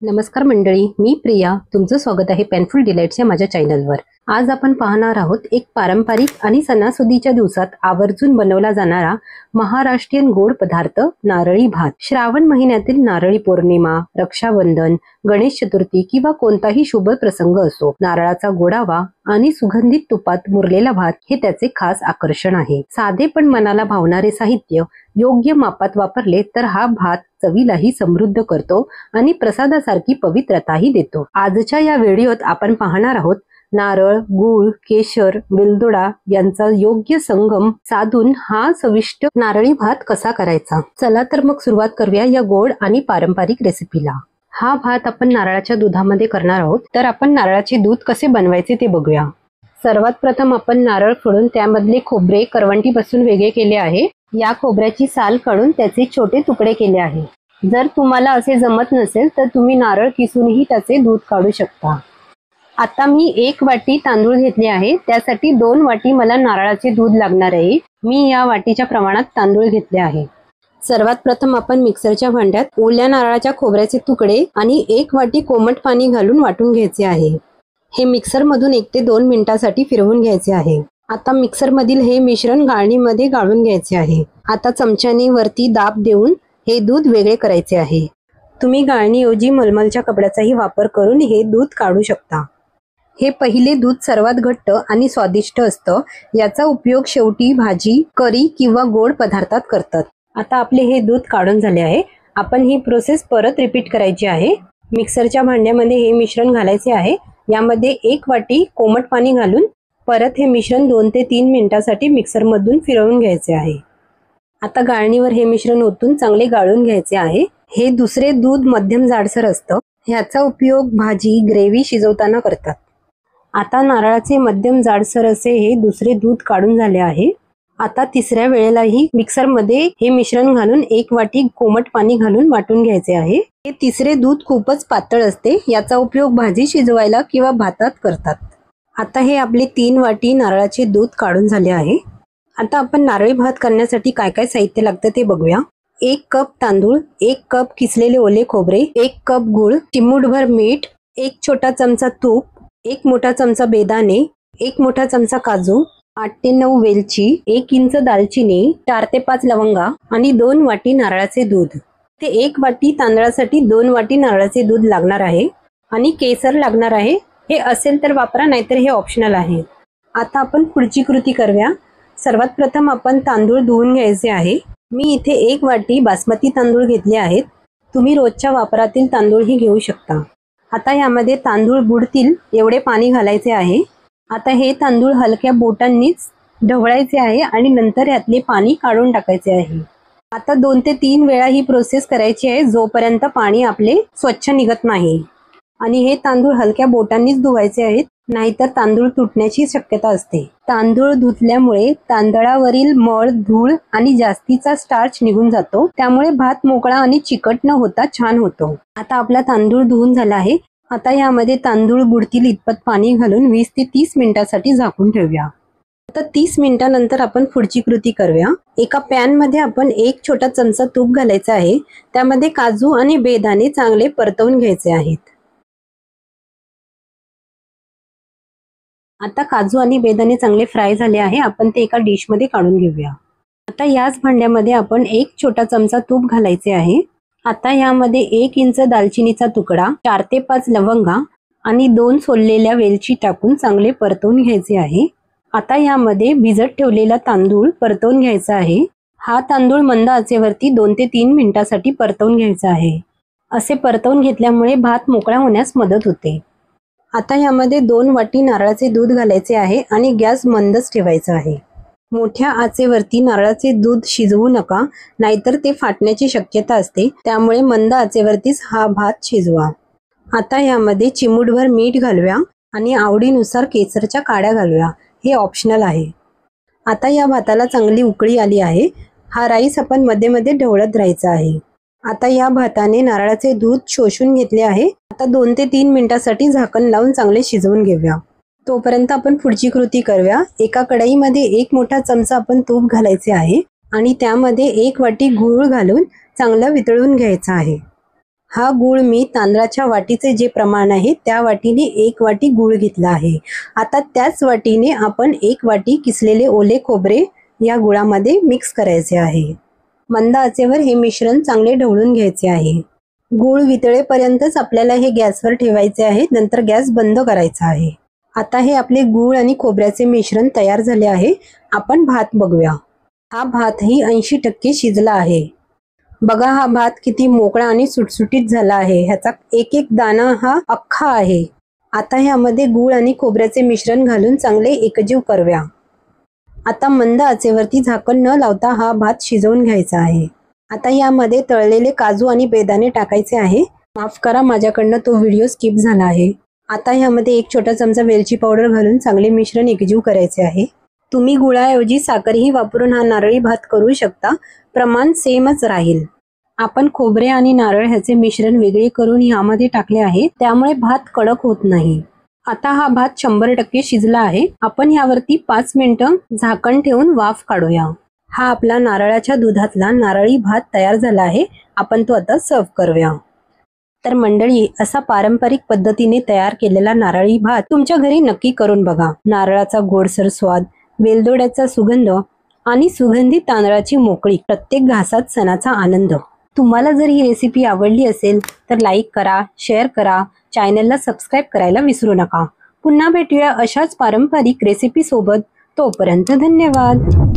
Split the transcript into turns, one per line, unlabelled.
नमस्कार मंडळी, मी प्रिया. तुमचं स्वागत आहे पेनफुल डिलाइट्स या माझ्या चॅनलवर. आज आपण पाहणार आहोत एक पारंपरिक आणि सणासुदीच्या दिवसात आवर्जून बनवला जाणारा महाराष्ट्रीयन गोड पदार्थ नारळी भात. श्रावण महिन्यातील नारळी पौर्णिमा, रक्षाबंधन, गणेश चतुर्थी किंवा कोणताही शुभ प्रसंग असो, नारळाचा गोडावा आणि सुगंधित तुपात मुरलेला भात हे त्याचे खास आकर्षण आहे. साधे पण मनाला भावणारे साहित्य योग्य मापात वापरले तर हा भात चवीलाही समृद्ध करतो आणि प्रसादासारखी पवित्रताही देतो. आजच्या या व्हिडिओत आपण पाहणार आहोत नारळ, गूळ, केशर, वेलदोडा यांचा योग्य संगम साधून हा चविष्ट नारळी भात कसा करायचा. चला तर मग सुरुवात करूया या गोड आणि पारंपरिक रेसिपीला. हा भात आपण नारळाच्या दुधामध्ये करणार आहोत, तर आपण नारळाचे दूध कसे बनवायचे ते बघूया. सर्वात प्रथम आपण नारळ फोडून त्यामधले खोबरे करवंटीपासून वेगळे केले आहे. या खोबऱ्याची साल काढून त्याचे छोटे तुकडे केले आहे. जर तुम्हाला असे जमत नसेल तर तुम्ही नारळ किसूनही त्याचे दूध काढू शकता. आता मी 1 वाटी तांदूळ घेतले आहे, त्यासाठी 2 वाटी मला नारळाचे दूध लागणार आहे. मी या वाटीच्या प्रमाणात तांदूळ घेतले आहे. सर्वात प्रथम आपण मिक्सरच्या भांड्यात ओल्या नारळाच्या खोबऱ्याचे तुकडे आणि 1 वाटी कोमट पाणी घालून वाटून घ्यायचे आहे. हे मिक्सर मधून 1 ते 2 मिनिटांसाठी फिरवून घ्यायचे आहे. आता मिक्सर मधील हे मिश्रण गाळणीमध्ये गाळून घ्यायचे आहे. आता चमच्याने वरती दाब देऊन हे दूध वेगळे करायचे आहे. तुम्ही गाळणीऐवजी मलमलच्या कपड्याचाही वापर करून हे दूध काढू शकता. हे पहिले दूध सर्वात घट्ट आणि स्वादिष्ट असतं. याचा उपयोग शेवटी भाजी, करी किंवा गोड पदार्थात करतात. आता आपले हे दूध काढून झाले आहे. आपण ही प्रोसेस परत रिपीट करायची आहे. मिक्सरच्या भांड्यामध्ये हे मिश्रण घालायचे आहे. यामध्ये 1 वाटी कोमट पाणी घालून परत हे मिश्रण 2 ते 3 मिनिटांसाठी मिक्सरमधून फिरवून घ्यायचे आहे. आता गाळणीवर हे मिश्रण ओतून चांगले गाळून घ्यायचे आहे. हे दुसरे दूध मध्यम जाडसर असतं. ह्याचा उपयोग भाजी, ग्रेव्ही शिजवताना करतात. आता नारळाचे मध्यम जाडसर असे हे दुसरे दूध काढून झाले आहे. आता तिसऱ्या वेळेलाही मिक्सरमध्ये हे मिश्रण घालून 1 वाटी कोमट पाणी घालून वाटून घ्यायचे आहे. हे तिसरे दूध खूपच पातळ असते. याचा उपयोग भाजी शिजवायला किंवा भातात करतात. आता हे आपले 3 वाटी नारळाचे दूध काढून झाले आहे. आता आपण नारळी भात करण्यासाठी काय काय साहित्य लागतं ते बघूया. 1 कप तांदूळ, 1 कप किसलेले ओले खोबरे, 1 कप गूळ, चिमूटभर मीठ, 1 छोटा चमचा तूप, 1 मोठा चमचा बेदाणे, 1 मोठा चमचा काजू, 8 ते 9 वेलची, 1 इंच दालचिनी, 4 ते 5 लवंगा आणि 2 वाटी नारळाचे दूध. ते 1 वाटी तांदळासाठी 2 वाटी नारळाचे दूध लागणार आहे आणि केसर लागणार आहे. हे असेल तर वापरा, नाहीतर हे ऑप्शनल आहे. आता आपण पुढची कृती करूया. सर्वात प्रथम आपण तांदूळ धुवून घ्यायचे आहे. मी इथे 1 वाटी बासमती तांदूळ घेतले आहेत. तुम्ही रोजच्या वापरातील तांदूळही घेऊ शकता. आता यामध्ये तांदूळ बुडतील एवढे पाणी घालायचे आहे. आता हे तांदूळ हलक्या बोटांनीच ढवळायचे आहे आणि नंतर यातले पाणी काढून टाकायचे आहे. आता 2 ते 3 वेळा ही प्रोसेस करायची आहे, जोपर्यंत पाणी आपले स्वच्छ निघत नाही. आणि हे तांदूळ हलक्या बोटांनीच धुवायचे आहेत, नाहीतर तांदूळ तुटण्याची शक्यता असते. तांदूळ धुतल्यामुळे तांदळावरील मळ, धूळ आणि जास्तीचा स्टार्च निघून जातो. त्यामुळे भात मोकळा आणि चिकट न होता छान होतो. आता आपला तांदूळ धुवून झाला आहे. आता यामध्ये तांदूळ बुडतील इतपत पाणी घालून 20 ते 30 मिनिटांसाठी झाकून ठेवूया. आता 30 मिनिटांनंतर आपण पुढची कृती करूया. एका पॅन मध्ये आपण 1 छोटा चमचा तूप घालायचा आहे. त्यामध्ये काजू आणि बेदाणे चांगले परतवून घ्यायचे आहेत. आता काजू आणि बेदाणे चांगले फ्राय झाले आहे. आपण ते एका डिश मध्ये काढून घेऊया. आता याच भांड्यामध्ये आपण 1 छोटा चमचा तूप घालायचे आहे. आता यामध्ये 1 इंच दालचिनीचा तुकडा, 4 ते 5 लवंगा आणि 2 सोललेल्या वेलची टाकून चांगले परतवून घ्यायचे आहे. आता यामध्ये भिजत ठेवलेला तांदूळ परतवून घ्यायचा आहे. हा तांदूळ मंद आचेवरती 2 ते 3 मिनिटांसाठी परतवून घ्यायचा आहे. असे परतवून घेतल्यामुळे भात मोकळा होण्यास मदत होते. आता यामध्ये 2 वाटी नारळाचे दूध घालायचे आहे आणि गॅस मंदच ठेवायचा आहे. मोठ्या आचेवरती नारळाचे दूध शिजवू नका, नाहीतर ते फाटण्याची शक्यता असते. त्यामुळे मंद आचेवरतीच हा भात शिजवा. आता यामध्ये चिमूटभर मीठ घालूया आणि आवडीनुसार केसरच्या काड्या घालूया. हे ऑप्शनल आहे. आता या भाताला चांगली उकळी आली आहे. हा राईस आपण मध्ये मध्ये ढवळत राहायचा आहे. आता या भाताने नारळाचे दूध शोषून घेतले आहे. आता 2 ते 3 मिनिटांसाठी झाकण लावून चांगले शिजवून घेऊया. तोपर्यंत आपण पुढची कृती करूया. एका कढईमध्ये 1 मोठा चमचा आपण तूप घालायचे आहे आणि त्यामध्ये 1 वाटी गूळ घालून चांगलं वितळून घ्यायचं आहे. हा गूळ मी तांदळाच्या वाटीचे जे प्रमाण आहे त्या वाटीने 1 वाटी गूळ घेतला आहे। आता त्याच वाटीने आपण 1 वाटी किसलेले ओले खोबरे या गुळामध्ये मिक्स करायचे आहे। मंद आचेवर हे मिश्रण चांगले ढवळून घ्यायचे आहे। गूळ वितळेपर्यंतच आपल्याला हे गॅसवर ठेवायचे आहे, नंतर गॅस बंद करायचा आहे। आता हे आपले गूळ आणि खोबऱ्याचे मिश्रण तयार झाले आहे। आपण भात बघूया। हा भातही 80% शिजला आहे। बघा हा भात किती मोकळा आणि सुटसुटीत झाला आहे। ह्याचा एक एक दाणा हा अख्खा आहे। आता ह्यामध्ये गूळ आणि खोबऱ्याचे मिश्रण घालून चांगले एकजीव करूया। आता मंद आचेवरती झाकण न लावता हा भात शिजवून घ्यायचा आहे। आता यामध्ये तळलेले काजू आणि बेदाणे टाकायचे आहे। माफ करा, माझ्याकडनं तो व्हिडिओ स्किप झाला आहे। आता ह्यामध्ये 1 छोटा चमचा वेलची पावडर घालून चांगले मिश्रण एकजीव करायचे आहे। तुम्ही गुळाऐवजी साखरही वापरून हा नारळी भात करू शकता, प्रमाण सेमच राहील। आपण खोबरे आणि नारळ ह्याचे मिश्रण वेगळे करून यामध्ये टाकले आहे, त्यामुळे भात कडक होत नाही। आता हा भात 100% शिजला आहे। आपण यावरती 5 मिनिटं झाकण ठेवून वाफ काढूया। हा आपला नारळाच्या दुधातला नारळी भात तयार झाला आहे। आपण तो आता सर्व करूया। तर मंडळी, असा पारंपरिक पद्धतीने तयार केलेला नारळी भात तुमच्या घरी नक्की करून बघा। नारळाचा गोडसर स्वाद, वेलदोड्याचा सुगंध आणि सुगंधित तांदळाची मोकळी, प्रत्येक घासात सणाचा आनंद। तुम्हाला जर ही रेसिपी आवडली असेल तर लाईक करा, शेअर करा, चॅनलला सबस्क्राईब करायला विसरू नका। पुन्हा भेटूया अशाच पारंपरिक रेसिपी सोबत। तोपर्यंत धन्यवाद।